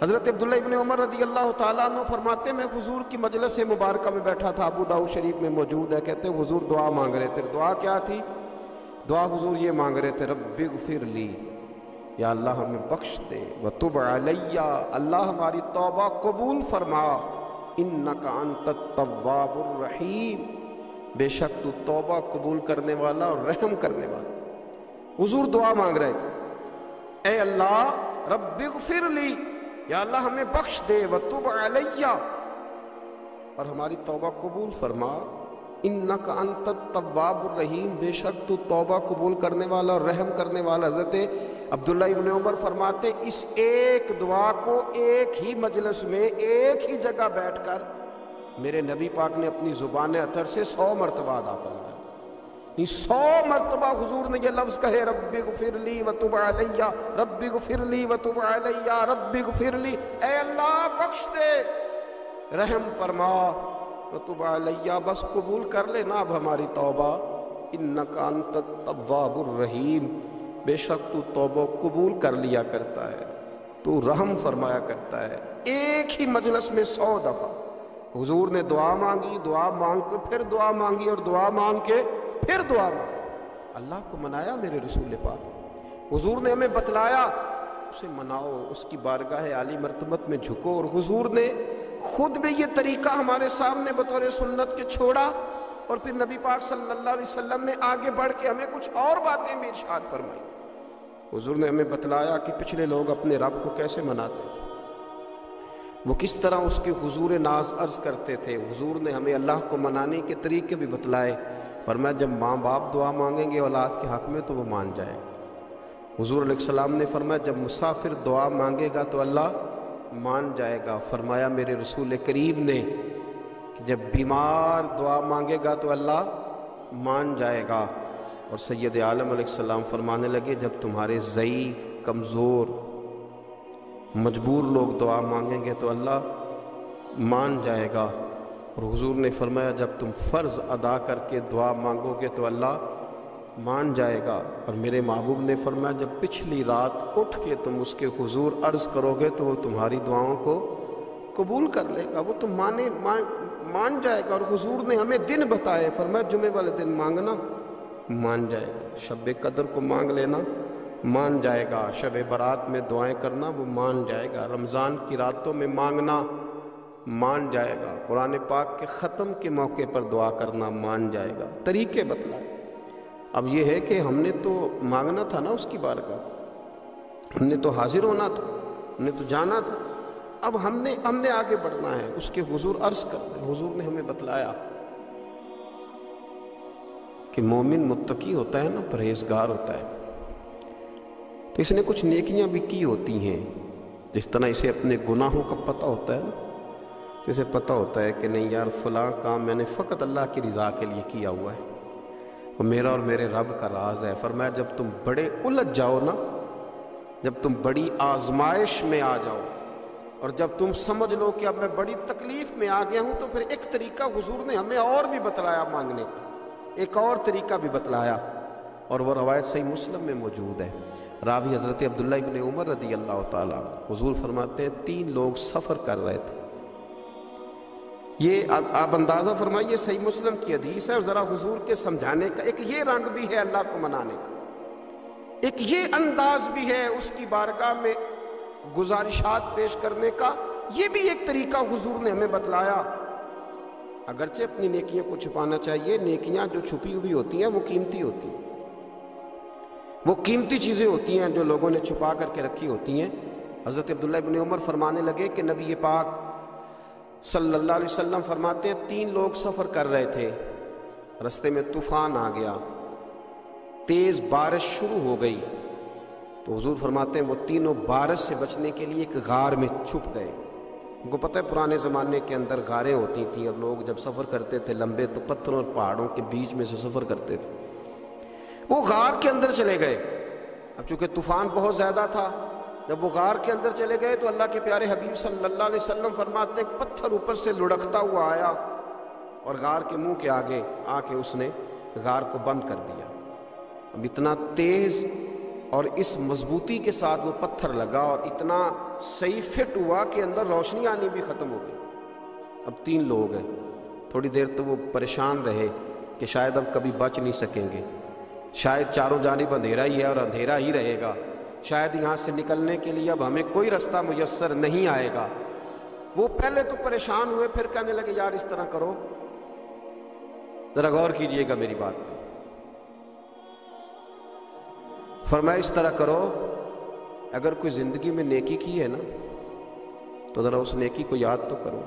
حضرت عبداللہ ابن عمر رضی اللہ تعالیٰ عنہ فرماتے میں حضور کی مجلس مبارکہ میں بیٹھا تھا، ابو داؤد شریف میں موجود ہے، کہتے ہیں حضور دعا مانگ رہے تھے۔ دعا کیا تھی؟ دعا حضور یہ مانگ رہے تھے، رب اغفر لی، یا اللہ ہمیں بخش دے، وتب علی، اللہ ہماری توبہ قبول فرما، انک انت التواب الرحیم، بے شک تو توبہ قبول کرنے والا اور رحم کرنے والا۔ حضور دعا مانگ رہے تھے، اے اللہ رب اغفر لی، یا اللہ ہمیں بخش دے، وتب علی، اور ہماری توبہ قبول فرما، انک انت التواب الرحیم، بے شک تو توبہ قبول کرنے والا اور رحم کرنے والا۔ حضرت عبداللہ ابن عمر فرماتے اس ایک دعا کو ایک ہی مجلس میں ایک ہی جگہ بیٹھ کر میرے نبی پاک نے اپنی زبان اطہر سے 100 مرتبہ ادا فرمایا۔ 100 مرتبہ حضور نے یہ لفظ کہے، رب اغفر لی وتب علی، رب اغفر لی وتب علی، رب اغفر لی، اے اللہ بخش دے، رحم فرما، وتب علی، بس قبول کر لے نا اب ہماری توبہ، انک انت التواب الرحیم، بے شک تو توبہ قبول کر لیا کرتا ہے، تو رحم فرمایا کرتا ہے۔ ایک ہی مجلس میں 100 دفعہ حضور نے دعا مانگی، دعا مانگ کے پھر دعا مانگی، اور دعا مانگ کے پھر دعا مانگی۔ اللہ کو منایا میرے رسول پاک، حضور نے ہمیں بتلایا اسے مناؤ، اس کی بارگاہ عالی مرتبت میں جھکو، اور حضور نے خود بھی یہ طریقہ ہمارے سامنے بطور سنت کے چھوڑا، اور پھر نبی پاک صلی اللہ علیہ وسلم نے آگے بڑھ کے ہمیں کچھ اور باتیں بھی ارشاد فرمائی۔ حضور نے ہمیں بتلایا کہ پچھلے لوگ اپنے رب کو کیسے مناتے تھے، وہ کس طرح اس کے حضور ناز عرض کرتے تھے۔ حضور نے ہمیں اللہ کو منانے کے طریقے بھی بتلائے، فرمایا جب ماں باپ دعا مانگیں گے اولاد کے حق میں تو وہ مان جائے گا۔ حضور علیہ السلام نے فرمایا جب مسافر دعا مانگے گا تو اللہ مان جائے گا۔ فرمایا میرے رسول کریم نے کہ جب بیمار دعا مانگے گا تو اللہ مان جائے گا۔ اور سید عالم علیہ السلام فرمانے لگے جب تمہارے ضعیف، کمزور، مجبور لوگ دعا مانگیں گے تو اللہ مان جائے گا۔ اور حضور نے فرمایا جب تم فرض ادا کر کے دعا مانگو گے تو اللہ مان جائے گا۔ اور میرے محبوب نے فرمایا جب پچھلی رات اٹھ کے تم اس کے حضور عرض کرو گے تو وہ تمہاری دعاؤں کو قبول کر لے گا، وہ تم مان جائے گا۔ اور حضور نے ہمیں دن بتائے، فرمایا جمعے والے دن مانگنا مان جائے گا، شب قدر کو مانگ لینا مان جائے گا، شب برات میں دعائیں کرنا وہ مان جائے گا، رمضان کی راتوں میں مانگنا مان جائے گا، قرآن پاک کے ختم کے موقع پر دعا کرنا مان جائے گا۔ طریقے بتلائے۔ اب یہ ہے کہ ہم نے تو مانگنا تھا نا اس کی بارگاہ، ہم نے تو حاضر ہونا تھا، ہم نے تو جانا تھا، اب ہم نے آگے بڑھنا ہے، اس کے حضور عرض کرنا ہے۔ حضور نے ہمیں بتلایا کہ مومن متقی ہوتا ہے نا، پرہیزگار ہوتا ہے، تو اس نے کچھ نیکیاں بھی کی ہوتی ہیں، جس طرح اسے اپنے گناہوں کا پتہ ہوتا ہے نا، جسے پتہ ہوتا ہے کہ نہیں یار فلاں کام میں نے فقط اللہ کی رضا کے لیے کیا ہوا ہے، وہ میرا اور میرے رب کا راز ہے۔ فرمایا جب تم بڑے الجھ جاؤ نا، جب تم بڑی آزمائش میں آ جاؤ، اور جب تم سمجھ لو کہ اب میں بڑی تکلیف میں آ گیا ہوں، تو پھر ایک طریقہ حضور نے ہمیں اور بھی بتلایا مانگنے کا، ایک اور طریقہ بھی بتلایا، اور وہ روایت صحیح مسلم میں موجود ہے۔ راوی حضرت عبداللہ ابن عمر رضی اللہ تعالیٰ، حضور فرماتے ہیں 3 لوگ سفر کر رہے تھے، یہ آپ اندازہ فرمائیے صحیح مسلم کی حدیث ہے، اور ذرا حضور کے سمجھانے کا ایک یہ رنگ بھی ہے اللہ کو منانے کا، ایک یہ انداز بھی ہے اس کی بارگاہ میں گزارشات پیش کرنے کا، یہ بھی ایک طریقہ حضور نے ہمیں بتلایا۔ اگرچہ اپنی نیکیوں کو چھپانا چاہیے، نیکیاں جو چھپی ہوئی ہوتی ہیں وہ قیمتی ہوتی ہیں، وہ قیمتی چیزیں ہوتی ہیں جو لوگوں نے چھپا کر کے رکھی ہوتی ہیں۔ حضرت عبداللہ ابن عمر فرمانے لگے کہ نبی پاک صلی اللہ علیہ وسلم فرماتے ہیں 3 لوگ سفر کر رہے تھے، رستے میں طوفان آ گیا، تیز بارش شروع ہو گئی، تو حضور فرماتے ہیں وہ تینوں بارش سے بچنے کے لیے ایک غار میں چھپ گئے۔ ان کو پتہ ہے پرانے زمانے کے اندر غاریں ہوتی تھیں، اور لوگ جب سفر کرتے تھے لمبے تو پتھروں اور پہاڑوں کے بیچ میں سے سفر کرتے تھے، وہ غار کے اندر چلے گئے۔ اب چونکہ طوفان بہت زیادہ تھا، جب وہ غار کے اندر چلے گئے تو اللہ کے پیارے حبیب صلی اللہ علیہ وسلم فرماتے ہیں پتھر اوپر سے لڑکتا ہوا آیا، اور غار کے منہ کے آگے آ کے اس نے غار کو بند کر دیا۔ اب اتنا تیز اور اس مضبوطی کے ساتھ وہ پتھر لگا اور اتنا صحیح فٹ ہوا کہ اندر روشنی آنی بھی ختم ہو گئی۔ اب 3 لوگ ہیں، تھوڑی دیر تو وہ پریشان رہے کہ شاید اب کبھی بچ نہیں سکیں گے، شاید چاروں جانب اندھیرا ہی ہے اور اندھیرا ہی رہے گا، شاید یہاں سے نکلنے کے لیے اب ہمیں کوئی رستہ میسر نہیں آئے گا۔ وہ پہلے تو پریشان ہوئے، پھر کہنے لگے یار اس طرح کرو، ذرا غور کیجئے گا میری بات پہ۔ فرمایا اس طرح کرو، اگر کوئی زندگی میں نیکی کی ہے نا تو ذرا اس نیکی کو یاد تو کرو،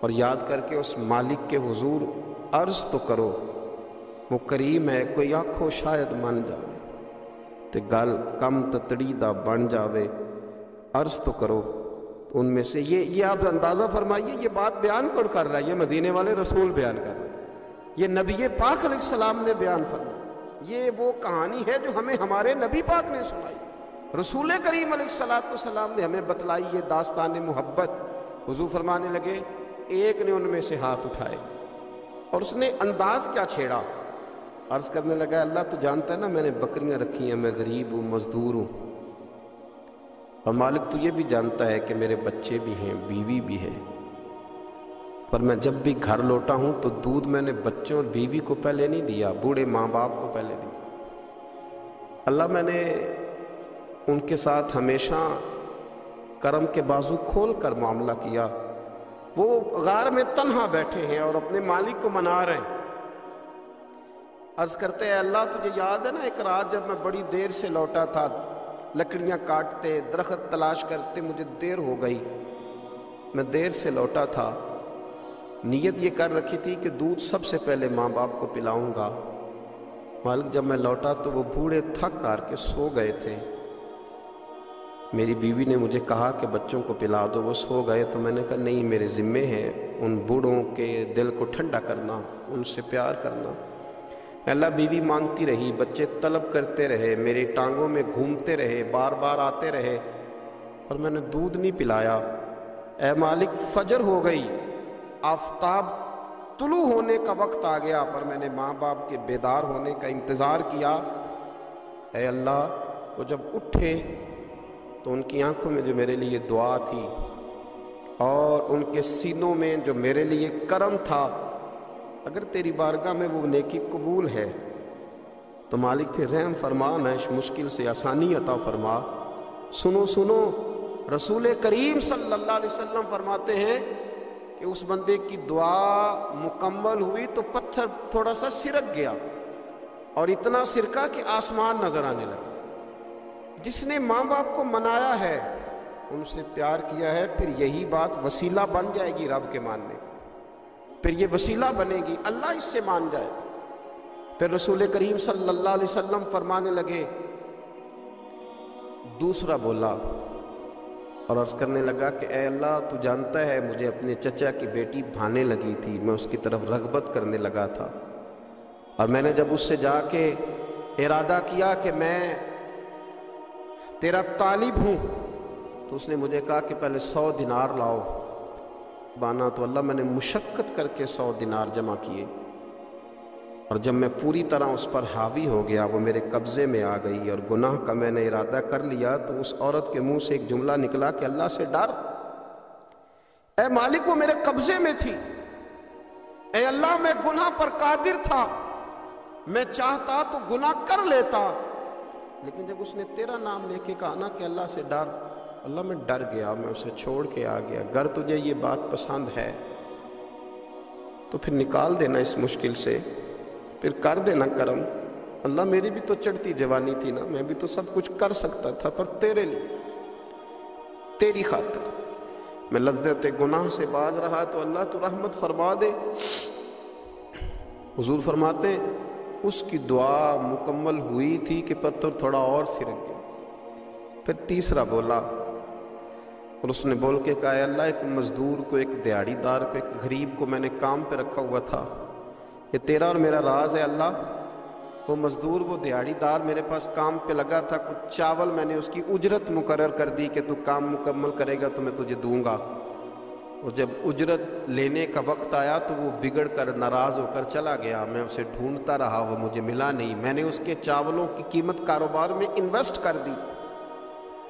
اور یاد کر کے اس مالک کے حضور عرض تو کرو، وہ کریم ہے، کوئی آنکھو شاید من جاوے تے گل کم تتڑی دا بن جاوے، عرض تو کرو۔ ان میں سے یہ آپ اندازہ فرمائیے، یہ بات بیان کون کر رہا ہے؟ یہ مدینے والے رسول بیان کر رہے ہیں، یہ نبی پاک علیہ السلام نے بیان فرمایا۔ یہ وہ کہانی ہے جو ہمیں ہمارے نبی پاک نے سنائی، رسول کریم علیہ السلام نے ہمیں بتلائی، یہ داستان محبت۔ حضور فرمانے لگے، ایک نے ان میں سے ہاتھ اٹھائے اور اس نے انداز کیا چھیڑا، عرض کرنے لگا اللہ تو جانتا ہے نا میں نے بکریاں رکھی ہیں، میں غریب ہوں، مزدور ہوں، اور مالک تو یہ بھی جانتا ہے کہ میرے بچے بھی ہیں، بیوی بھی ہے، پر میں جب بھی گھر لوٹا ہوں تو دودھ میں نے بچوں اور بیوی کو پہلے نہیں دیا، بوڑھے ماں باپ کو پہلے دیا۔ اللہ میں نے ان کے ساتھ ہمیشہ کرم کے بازو کھول کر معاملہ کیا، وہ غار میں تنہا بیٹھے ہیں اور اپنے مالک کو منا رہے ہیں۔ عرض کرتے ہیں اللہ تجھے یاد ہے نا ایک رات جب میں بڑی دیر سے لوٹا تھا، لکڑیاں کاٹتے، درخت تلاش کرتے، مجھے دیر ہو گئی، میں دیر سے لوٹا تھا، نیت یہ کر رکھی تھی کہ دودھ سب سے پہلے ماں باپ کو پلاؤں گا، مالک جب میں لوٹا تو وہ بوڑھے تھک کر کے سو گئے تھے، میری بیوی نے مجھے کہا کہ بچوں کو پلا دو، وہ سو گئے، تو میں نے کہا نہیں میرے ذمے ہیں ان بوڑھوں کے دل کو ٹھنڈا کرنا، ان سے پیار کرنا۔ اللہ بیوی مانگتی رہی، بچے طلب کرتے رہے، میری ٹانگوں میں گھومتے رہے، بار بار آتے رہے، پر میں نے دودھ نہیں پلایا۔ اے مالک فجر ہو گئی، آفتاب طلوع ہونے کا وقت آ گیا، پر میں نے ماں باپ کے بیدار ہونے کا انتظار کیا۔ اے اللہ وہ جب اٹھے تو ان کی آنکھوں میں جو میرے لیے دعا تھی اور ان کے سینوں میں جو میرے لیے کرم تھا، اگر تیری بارگاہ میں وہ نیکی قبول ہے تو مالک پھر رحم فرما، میں اس مشکل سے آسانی عطا فرما۔ سنو سنو، رسول کریم صلی اللہ علیہ وسلم فرماتے ہیں کہ اس بندے کی دعا مکمل ہوئی تو پتھر تھوڑا سا سرک گیا، اور اتنا سرکا کہ آسمان نظر آنے لگا۔ جس نے ماں باپ کو منایا ہے، ان سے پیار کیا ہے، پھر یہی بات وسیلہ بن جائے گی رب کے ماننے کا، پھر یہ وسیلہ بنے گی اللہ اس سے مان جائے۔ پھر رسول کریم صلی اللہ علیہ وسلم فرمانے لگے، دوسرا بولا اور عرض کرنے لگا کہ اے اللہ تو جانتا ہے مجھے اپنے چچا کی بیٹی بھانے لگی تھی، میں اس کی طرف رغبت کرنے لگا تھا، اور میں نے جب اس سے جا کے ارادہ کیا کہ میں تیرا طالب ہوں، تو اس نے مجھے کہا کہ پہلے 100 دینار لاؤ بانا، تو اللہ میں نے مشقت کر کے 100 دینار جمع کیے، اور جب میں پوری طرح اس پر حاوی ہو گیا، وہ میرے قبضے میں آ گئی اور گناہ کا میں نے ارادہ کر لیا، تو اس عورت کے منہ سے ایک جملہ نکلا کہ اللہ سے ڈر، اے مالک وہ میرے قبضے میں تھی، اے اللہ میں گناہ پر قادر تھا، میں چاہتا تو گناہ کر لیتا، لیکن جب اس نے تیرا نام لے کے کہا نا کہ اللہ سے ڈر، اللہ میں ڈر گیا، میں اسے چھوڑ کے آ گیا۔ اگر تجھے یہ بات پسند ہے تو پھر نکال دینا اس مشکل سے، پھر کر دینا کرم۔ اللہ میری بھی تو چڑھتی جوانی تھی نا، میں بھی تو سب کچھ کر سکتا تھا، پر تیرے لیے، تیری خاطر میں لذت گناہ سے باز رہا، تو اللہ تو رحمت فرما دے۔ حضور فرماتے اس کی دعا مکمل ہوئی تھی کہ پتھر تھوڑا اور سرک گیا۔ پھر تیسرا بولا اور اس نے بول کے کہا اے اللہ ایک مزدور کو، ایک دیہڑی دار کو، ایک غریب کو میں نے کام پہ رکھا ہوا تھا، یہ تیرا اور میرا راز ہے اللہ۔ وہ مزدور، وہ دیہڑی دار میرے پاس کام پہ لگا تھا، کچھ چاول میں نے اس کی اجرت مقرر کر دی کہ تو کام مکمل کرے گا تو میں تجھے دوں گا، اور جب اجرت لینے کا وقت آیا تو وہ بگڑ کر ناراض ہو کر چلا گیا. میں اسے ڈھونڈتا رہا، وہ مجھے ملا نہیں. میں نے اس کے چاولوں کی قیمت کاروبار میں انویسٹ کر دی،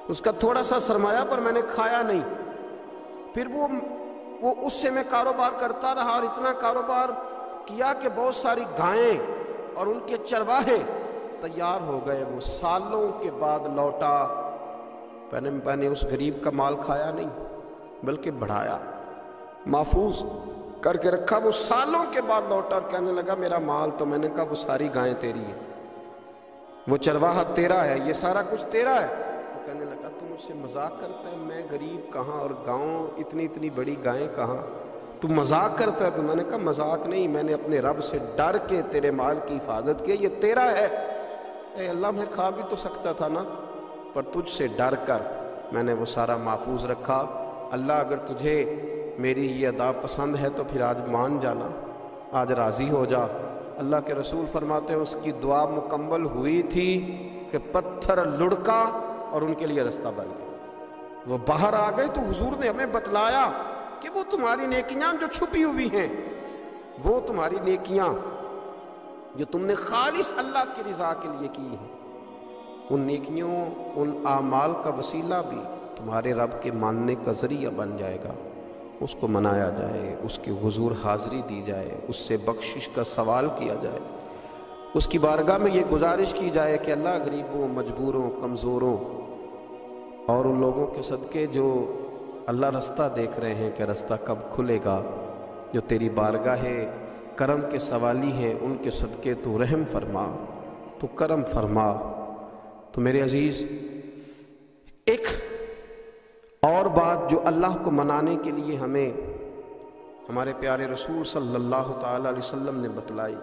اس کا تھوڑا سا سرمایہ پر میں نے کھایا نہیں. پھر وہ اس سے میں کاروبار کرتا رہا اور اتنا کاروبار کیا کہ بہت ساری گائیں اور ان کے چرواہے تیار ہو گئے. وہ سالوں کے بعد لوٹا. میں نے اس غریب کا مال کھایا نہیں بلکہ بڑھایا، محفوظ کر کے رکھا. وہ سالوں کے بعد لوٹا اور کہنے لگا میرا مال تو، میں نے کہا وہ ساری گائیں تیری ہیں، وہ چرواہا تیرا ہے، یہ سارا کچھ تیرا ہے. وہ کہنے لگا تم مجھ سے مذاق کرتا ہے، میں غریب کہاں اور گاؤں اتنی بڑی گائیں کہاں، تو مذاق کرتا ہے. تو میں نے کہا مذاق نہیں، میں نے اپنے رب سے ڈر کے تیرے مال کی حفاظت کی، یہ تیرا ہے. اے اللہ میں کھا بھی تو سکتا تھا نا، پر تجھ سے ڈر کر میں نے وہ سارا محفوظ رکھا. اللہ اگر تجھے میری یہ ادا پسند ہے تو پھر آج مان جانا، آج راضی ہو جا. اللہ کے رسول فرماتے ہیں اس کی دعا مکمل ہوئی تھی کہ پتھر لڑکا اور ان کے لیے رستہ بن گیا. وہ باہر آ گئے تو حضور نے ہمیں بتلایا کہ وہ تمہاری نیکیاں جو چھپی ہوئی ہیں، وہ تمہاری نیکیاں جو تم نے خالص اللہ کی رضا کے لیے کی ہیں، ان نیکیوں ان اعمال کا وسیلہ بھی تمہارے رب کے ماننے کا ذریعہ بن جائے گا. اس کو منایا جائے، اس کے حضور حاضری دی جائے، اس سے بخشش کا سوال کیا جائے، اس کی بارگاہ میں یہ گزارش کی جائے کہ اللہ غریبوں، مجبوروں، کمزوروں اور ان لوگوں کے صدقے جو اللہ رستہ دیکھ رہے ہیں کہ رستہ کب کھلے گا، جو تیری بارگاہ کرم کے سوالی ہیں، ان کے صدقے تو رحم فرما، تو کرم فرما. تو میرے عزیز، ایک اور بات جو اللہ کو منانے کے لیے ہمیں ہمارے پیارے رسول صلی اللہ تعالیٰ علیہ وسلم نے بتلائی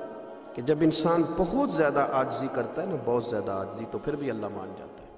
کہ جب انسان بہت زیادہ عاجزی کرتا ہے نا، بہت زیادہ عاجزی، تو پھر بھی اللہ مان جاتا ہے.